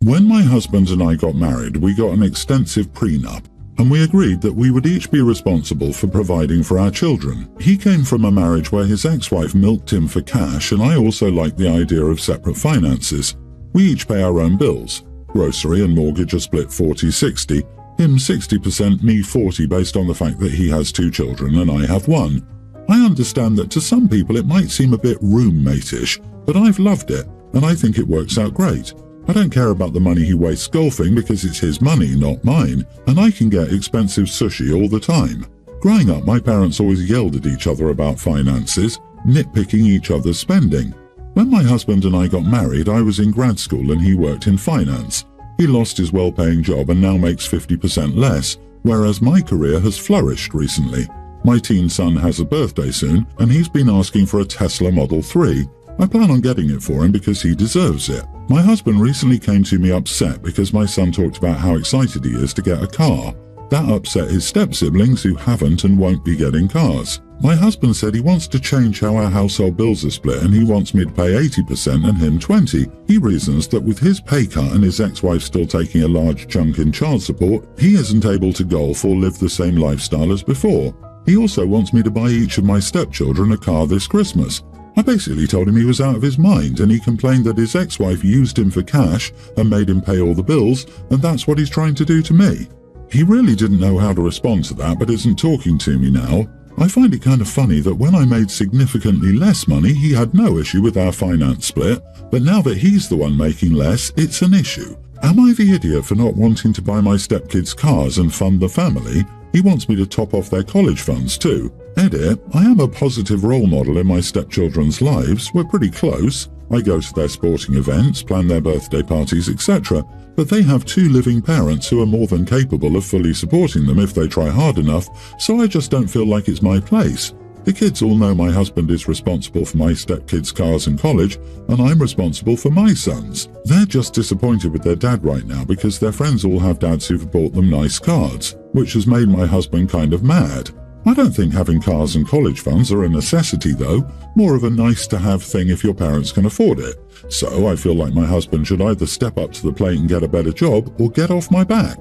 When my husband and I got married, we got an extensive prenup, and we agreed that we would each be responsible for providing for our children. He came from a marriage where his ex-wife milked him for cash, and I also liked the idea of separate finances. We each pay our own bills. Grocery and mortgage are split 40-60, him 60%, me 40%, based on the fact that he has 2 children and I have 1. I understand that to some people it might seem a bit roommate-ish, but I've loved it, and I think it works out great. I don't care about the money he wastes golfing because it's his money, not mine, and I can get expensive sushi all the time. Growing up, my parents always yelled at each other about finances, nitpicking each other's spending. When my husband and I got married, I was in grad school and he worked in finance. He lost his well-paying job and now makes 50% less, whereas my career has flourished recently. My teen son has a birthday soon, and he's been asking for a Tesla Model 3. I plan on getting it for him because he deserves it. My husband recently came to me upset because my son talked about how excited he is to get a car. That upset his step-siblings who haven't and won't be getting cars. My husband said he wants to change how our household bills are split and he wants me to pay 80% and him 20%. He reasons that with his pay cut and his ex-wife still taking a large chunk in child support, he isn't able to golf or live the same lifestyle as before. He also wants me to buy each of my stepchildren a car this Christmas. I basically told him he was out of his mind, and he complained that his ex-wife used him for cash and made him pay all the bills, and that's what he's trying to do to me. He really didn't know how to respond to that, but isn't talking to me now. I find it kind of funny that when I made significantly less money, he had no issue with our finance split, but now that he's the one making less, it's an issue. Am I the idiot for not wanting to buy my stepkids cars and fund the family? He wants me to top off their college funds too. Edit, I am a positive role model in my stepchildren's lives. We're pretty close. I go to their sporting events, plan their birthday parties, etc. But they have 2 living parents who are more than capable of fully supporting them if they try hard enough, so I just don't feel like it's my place. The kids all know my husband is responsible for my stepkids' cars and college, and I'm responsible for my sons. They're just disappointed with their dad right now because their friends all have dads who've bought them nice cars, which has made my husband kind of mad. I don't think having cars and college funds are a necessity though, more of a nice-to-have thing if your parents can afford it. So I feel like my husband should either step up to the plate and get a better job or get off my back.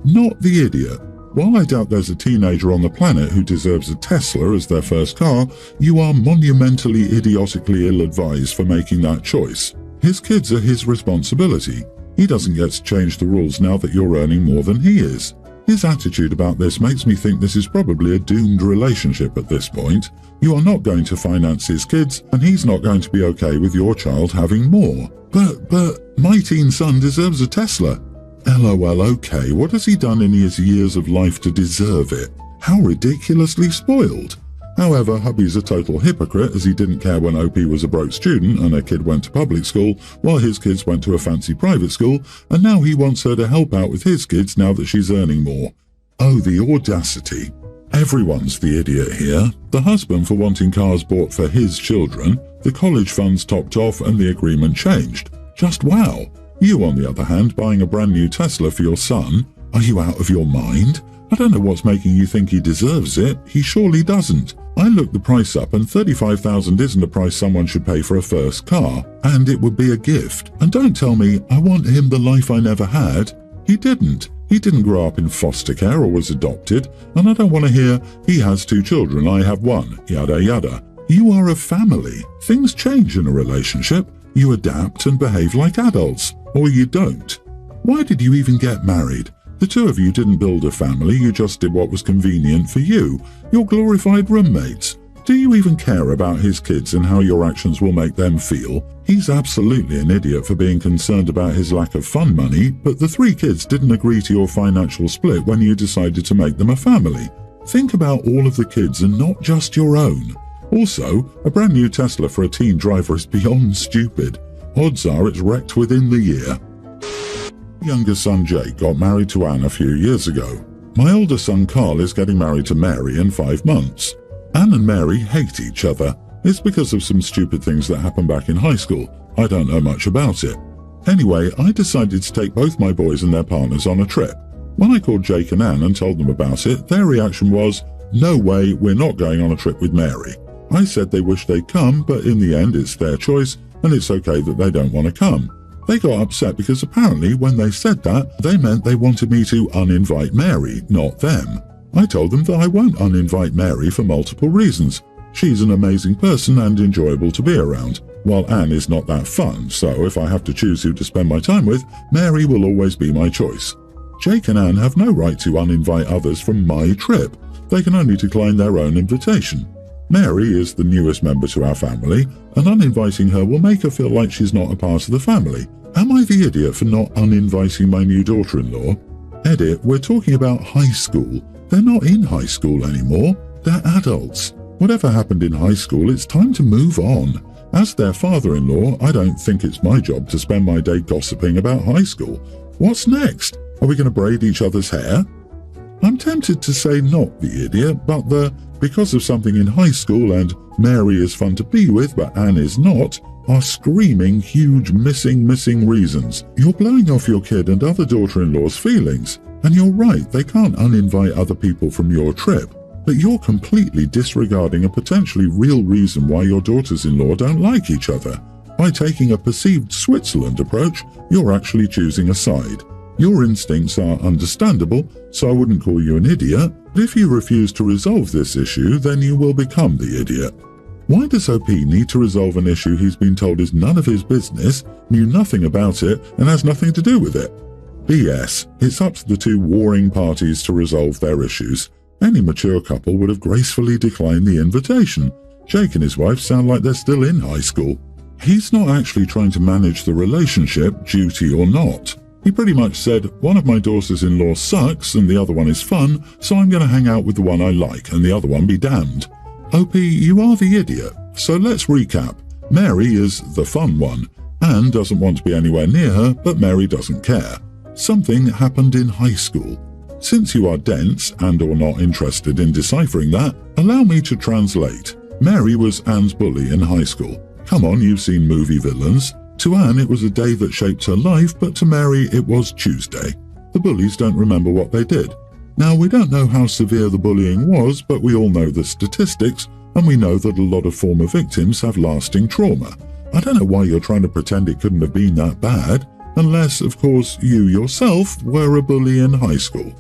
Not the idiot. While I doubt there's a teenager on the planet who deserves a Tesla as their first car, you are monumentally idiotically ill-advised for making that choice. His kids are his responsibility. He doesn't get to change the rules now that you're earning more than he is. His attitude about this makes me think this is probably a doomed relationship at this point. You are not going to finance his kids, and he's not going to be okay with your child having more. But, my teen son deserves a Tesla. LOL, okay, what has he done in his years of life to deserve it? How ridiculously spoiled. However, hubby's a total hypocrite as he didn't care when OP was a broke student and her kid went to public school while his kids went to a fancy private school, and now he wants her to help out with his kids now that she's earning more. Oh, the audacity. Everyone's the idiot here. The husband for wanting cars bought for his children, the college funds topped off and the agreement changed. Just wow. You, on the other hand, buying a brand new Tesla for your son. Are you out of your mind? I don't know what's making you think he deserves it. He surely doesn't. I looked the price up and $35,000 isn't a price someone should pay for a first car, and it would be a gift. And don't tell me I want him the life I never had. He didn't. He didn't grow up in foster care or was adopted, and I don't want to hear he has 2 children, I have 1, yada yada. You are a family. Things change in a relationship. You adapt and behave like adults, or you don't. Why did you even get married? The 2 of you didn't build a family, you just did what was convenient for you. You're glorified roommates. Do you even care about his kids and how your actions will make them feel? He's absolutely an idiot for being concerned about his lack of fun money, but the 3 kids didn't agree to your financial split when you decided to make them a family. Think about all of the kids and not just your own. Also, a brand new Tesla for a teen driver is beyond stupid. Odds are it's wrecked within the year. Younger son Jake got married to Anne a few years ago. My older son Carl is getting married to Mary in 5 months. Anne and Mary hate each other. It's because of some stupid things that happened back in high school. I don't know much about it. Anyway, I decided to take both my boys and their partners on a trip. When I called Jake and Anne and told them about it, their reaction was, "No way, we're not going on a trip with Mary." I said they wish they'd come, but in the end it's their choice, and it's okay that they don't want to come. They got upset because apparently when they said that, they meant they wanted me to uninvite Mary, not them. I told them that I won't uninvite Mary for multiple reasons. She's an amazing person and enjoyable to be around, while Anne is not that fun, so if I have to choose who to spend my time with, Mary will always be my choice. Jake and Anne have no right to uninvite others from my trip. They can only decline their own invitation. Mary is the newest member to our family, and uninviting her will make her feel like she's not a part of the family. Am I the idiot for not uninviting my new daughter-in-law? Edit, we're talking about high school. They're not in high school anymore. They're adults. Whatever happened in high school, it's time to move on. As their father-in-law, I don't think it's my job to spend my day gossiping about high school. What's next? Are we going to braid each other's hair? I'm tempted to say not the idiot, but the because of something in high school and Mary is fun to be with but Anne is not, are screaming huge missing reasons. You're blowing off your kid and other daughter-in-law's feelings. And you're right, they can't uninvite other people from your trip. But you're completely disregarding a potentially real reason why your daughters-in-law don't like each other. By taking a perceived Switzerland approach, you're actually choosing a side. Your instincts are understandable, so I wouldn't call you an idiot, but if you refuse to resolve this issue, then you will become the idiot. Why does OP need to resolve an issue he's been told is none of his business, knew nothing about it, and has nothing to do with it? BS. It's up to the two warring parties to resolve their issues. Any mature couple would have gracefully declined the invitation. Jake and his wife sound like they're still in high school. He's not actually trying to manage the relationship, duty or not. He pretty much said, one of my daughters-in-law sucks and the other one is fun, so I'm going to hang out with the one I like and the other one be damned. OP, you are the idiot. So let's recap. Mary is the fun one. Anne doesn't want to be anywhere near her, but Mary doesn't care. Something happened in high school. Since you are dense and or not interested in deciphering that, allow me to translate. Mary was Anne's bully in high school. Come on, you've seen movie villains. To Anne, it was a day that shaped her life, but to Mary, it was Tuesday. The bullies don't remember what they did. Now, we don't know how severe the bullying was, but we all know the statistics, and we know that a lot of former victims have lasting trauma. I don't know why you're trying to pretend it couldn't have been that bad, unless, of course, you yourself were a bully in high school.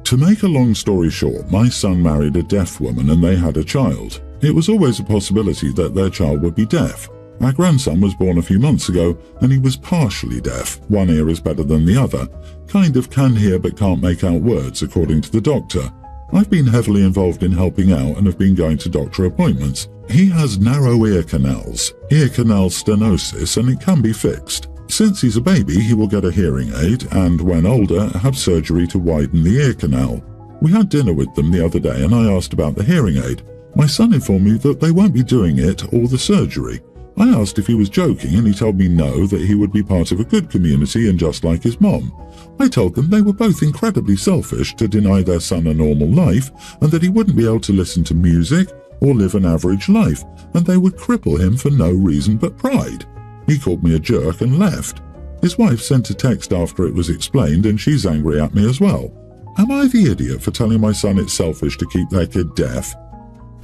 To make a long story short, my son married a deaf woman and they had a child. It was always a possibility that their child would be deaf. Our grandson was born a few months ago and he was partially deaf. One ear is better than the other. Kind of can hear but can't make out words, according to the doctor. I've been heavily involved in helping out and have been going to doctor appointments. He has narrow ear canals, ear canal stenosis, and it can be fixed. Since he's a baby, he will get a hearing aid and, when older, have surgery to widen the ear canal. We had dinner with them the other day and I asked about the hearing aid. My son informed me that they won't be doing it or the surgery. I asked if he was joking and he told me no, that he would be part of a good community and just like his mom. I told them they were both incredibly selfish to deny their son a normal life and that he wouldn't be able to listen to music or live an average life and they would cripple him for no reason but pride. He called me a jerk and left. His wife sent a text after it was explained and she's angry at me as well. Am I the idiot for telling my son it's selfish to keep their kid deaf?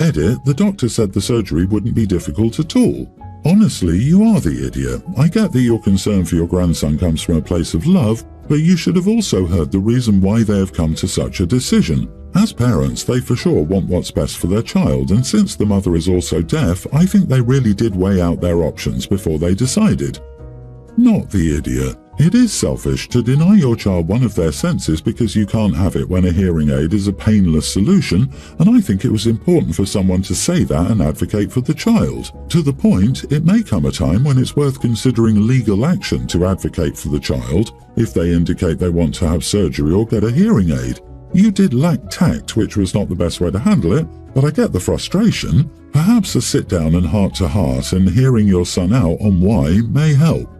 Edit, the doctor said the surgery wouldn't be difficult at all. Honestly, you are the idiot. I get that your concern for your grandson comes from a place of love, but you should have also heard the reason why they have come to such a decision. As parents, they for sure want what's best for their child, and since the mother is also deaf, I think they really did weigh out their options before they decided. Not the idiot. It is selfish to deny your child one of their senses because you can't have it when a hearing aid is a painless solution, and I think it was important for someone to say that and advocate for the child. To the point, it may come a time when it's worth considering legal action to advocate for the child if they indicate they want to have surgery or get a hearing aid. You did lack tact, which was not the best way to handle it, but I get the frustration. Perhaps a sit-down and heart-to-heart and hearing your son out on why may help.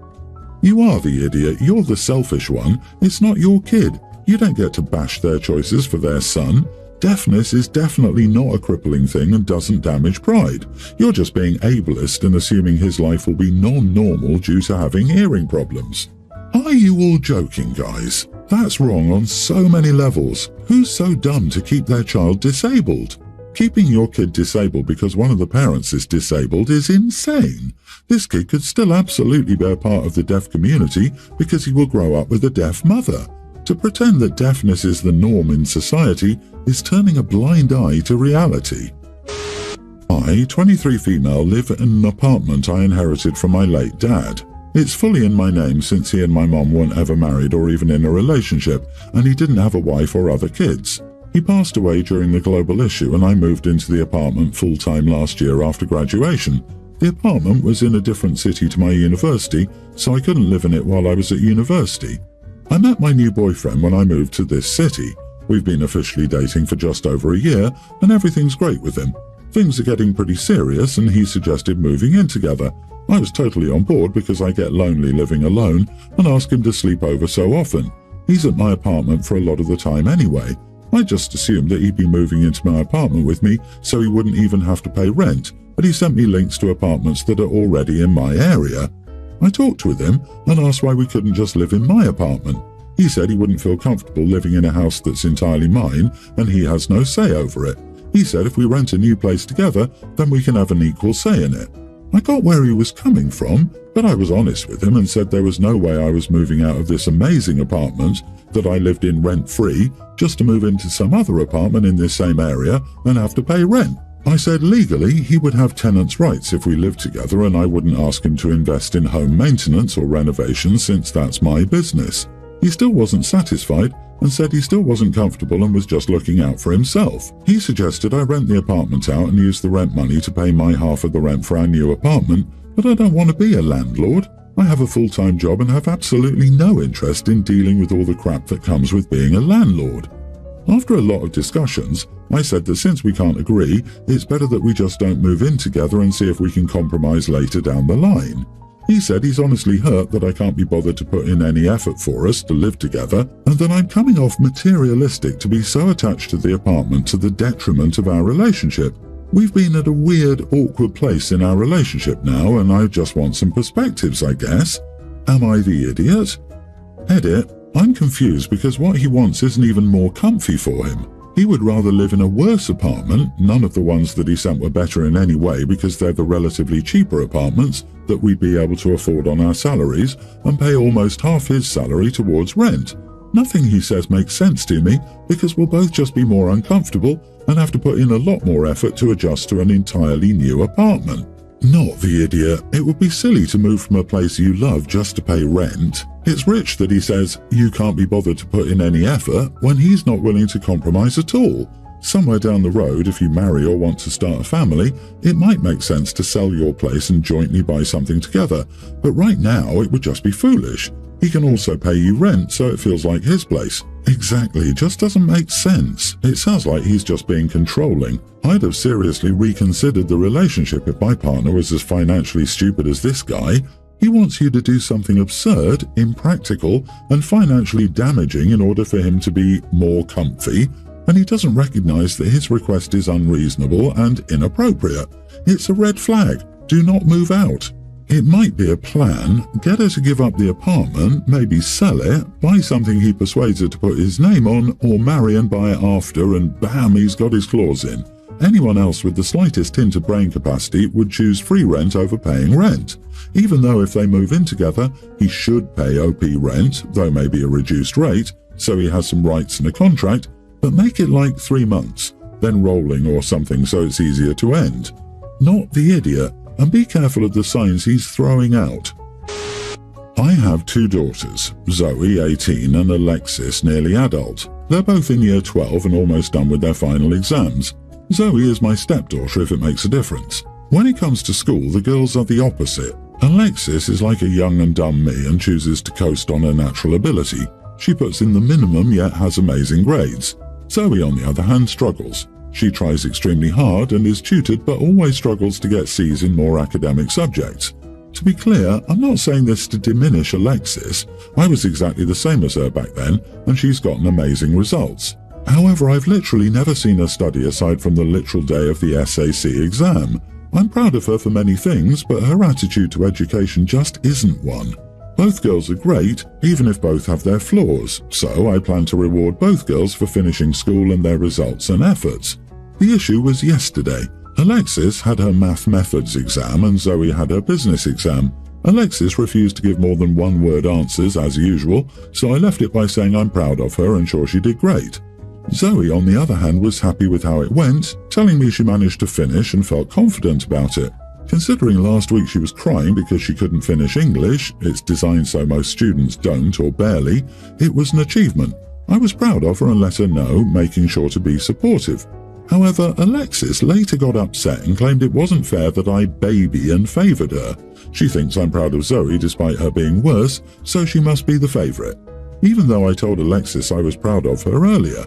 You are the idiot, you're the selfish one, it's not your kid. You don't get to bash their choices for their son. Deafness is definitely not a crippling thing and doesn't damage pride. You're just being ableist and assuming his life will be non-normal due to having hearing problems. Are you all joking, guys? That's wrong on so many levels. Who's so dumb to keep their child disabled? Keeping your kid disabled because one of the parents is disabled is insane. This kid could still absolutely be a part of the deaf community because he will grow up with a deaf mother. To pretend that deafness is the norm in society is turning a blind eye to reality. I, 23 female, live in an apartment I inherited from my late dad. It's fully in my name since he and my mom weren't ever married or even in a relationship, and he didn't have a wife or other kids. He passed away during the global issue and I moved into the apartment full-time last year after graduation. The apartment was in a different city to my university, so I couldn't live in it while I was at university. I met my new boyfriend when I moved to this city. We've been officially dating for just over a year and everything's great with him. Things are getting pretty serious and he suggested moving in together. I was totally on board because I get lonely living alone and ask him to sleep over so often. He's at my apartment for a lot of the time anyway. I just assumed that he'd be moving into my apartment with me so he wouldn't even have to pay rent, but he sent me links to apartments that are already in my area. I talked with him and asked why we couldn't just live in my apartment. He said he wouldn't feel comfortable living in a house that's entirely mine and he has no say over it. He said if we rent a new place together, then we can have an equal say in it. I got where he was coming from, but I was honest with him and said there was no way I was moving out of this amazing apartment that I lived in rent-free just to move into some other apartment in this same area and have to pay rent. I said legally he would have tenants' rights if we lived together and I wouldn't ask him to invest in home maintenance or renovations since that's my business. He still wasn't satisfied and said he still wasn't comfortable and was just looking out for himself. He suggested I rent the apartment out and use the rent money to pay my half of the rent for our new apartment, but I don't want to be a landlord. I have a full-time job and have absolutely no interest in dealing with all the crap that comes with being a landlord. After a lot of discussions, I said that since we can't agree, it's better that we just don't move in together and see if we can compromise later down the line. He said he's honestly hurt that I can't be bothered to put in any effort for us to live together, and that I'm coming off materialistic to be so attached to the apartment to the detriment of our relationship. We've been at a weird, awkward place in our relationship now, and I just want some perspectives, I guess. Am I the idiot? Edit. I'm confused because what he wants isn't even more comfy for him. He would rather live in a worse apartment. None of the ones that he sent were better in any way because they're the relatively cheaper apartments that we'd be able to afford on our salaries and pay almost half his salary towards rent. Nothing he says makes sense to me because we'll both just be more uncomfortable and have to put in a lot more effort to adjust to an entirely new apartment. Not the idiot. It would be silly to move from a place you love just to pay rent. It's rich that he says you can't be bothered to put in any effort when he's not willing to compromise at all. Somewhere down the road, if you marry or want to start a family, it might make sense to sell your place and jointly buy something together, but right now it would just be foolish. He can also pay you rent, so it feels like his place. Exactly, just doesn't make sense. It sounds like he's just being controlling. I'd have seriously reconsidered the relationship if my partner was as financially stupid as this guy. He wants you to do something absurd, impractical, and financially damaging in order for him to be more comfy, and he doesn't recognize that his request is unreasonable and inappropriate. It's a red flag. Do not move out. It might be a plan. Get her to give up the apartment, maybe sell it, buy something he persuades her to put his name on, or marry and buy it after, and bam, he's got his claws in. Anyone else with the slightest hint of brain capacity would choose free rent over paying rent. Even though if they move in together, he should pay OP rent, though maybe a reduced rate, so he has some rights in a contract, but make it like 3 months, then rolling or something so it's easier to end. Not the idiot. And be careful of the signs he's throwing out. I have 2 daughters, Zoe, 18, and Alexis, nearly adult. They're both in year 12 and almost done with their final exams. Zoe is my stepdaughter if it makes a difference. When it comes to school, the girls are the opposite. Alexis is like a young and dumb me and chooses to coast on her natural ability. She puts in the minimum yet has amazing grades. Zoe, on the other hand, struggles. She tries extremely hard and is tutored but always struggles to get C's in more academic subjects. To be clear, I'm not saying this to diminish Alexis. I was exactly the same as her back then and she's gotten amazing results. However, I've literally never seen her study aside from the literal day of the SAC exam. I'm proud of her for many things, but her attitude to education just isn't one. Both girls are great, even if both have their flaws, so I plan to reward both girls for finishing school and their results and efforts. The issue was yesterday. Alexis had her math methods exam and Zoe had her business exam. Alexis refused to give more than one-word answers as usual, so I left it by saying I'm proud of her and sure she did great. Zoe, on the other hand, was happy with how it went, telling me she managed to finish and felt confident about it. Considering last week she was crying because she couldn't finish English, it's designed so most students don't or barely, it was an achievement. I was proud of her and let her know, making sure to be supportive. However, Alexis later got upset and claimed it wasn't fair that I baby and favoured her. She thinks I'm proud of Zoe despite her being worse, so she must be the favourite. Even though I told Alexis I was proud of her earlier.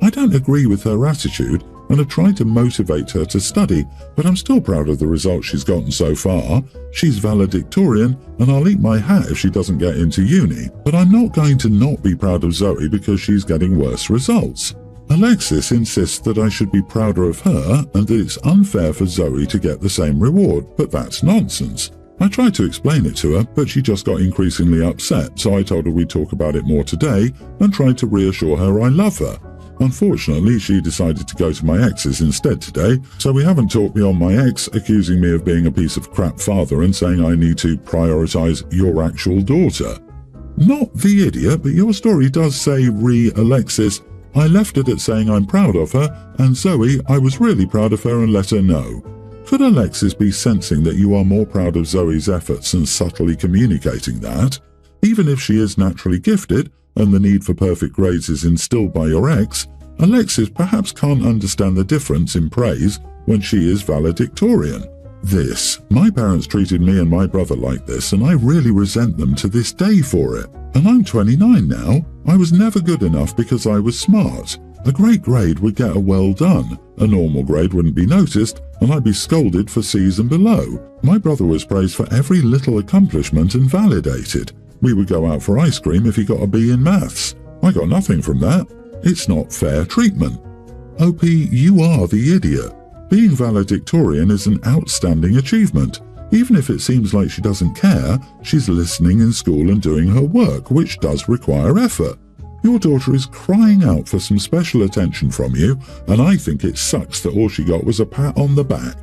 I don't agree with her attitude and have tried to motivate her to study, but I'm still proud of the results she's gotten so far. She's valedictorian and I'll eat my hat if she doesn't get into uni, but I'm not going to not be proud of Zoe because she's getting worse results. Alexis insists that I should be prouder of her and that it's unfair for Zoe to get the same reward, but that's nonsense. I tried to explain it to her, but she just got increasingly upset, so I told her we'd talk about it more today and tried to reassure her I love her. Unfortunately, she decided to go to my ex's instead today, so we haven't talked beyond my ex accusing me of being a piece of crap father and saying I need to prioritise your actual daughter. Not the idiot, but your story does say Alexis. I left it at saying I'm proud of her, and Zoe, I was really proud of her and let her know. Could Alexis be sensing that you are more proud of Zoe's efforts and subtly communicating that? Even if she is naturally gifted, and the need for perfect grades is instilled by your ex, Alexis perhaps can't understand the difference in praise when she is valedictorian. My parents treated me and my brother like this, and I really resent them to this day for it. And I'm 29 now. I was never good enough because I was smart. A great grade would get a well done, a normal grade wouldn't be noticed, and I'd be scolded for C's and below. My brother was praised for every little accomplishment and validated. We would go out for ice cream if he got a B in maths. I got nothing from that. It's not fair treatment. OP, you are the idiot. Being valedictorian is an outstanding achievement. Even if it seems like she doesn't care, she's listening in school and doing her work, which does require effort. Your daughter is crying out for some special attention from you, and I think it sucks that all she got was a pat on the back.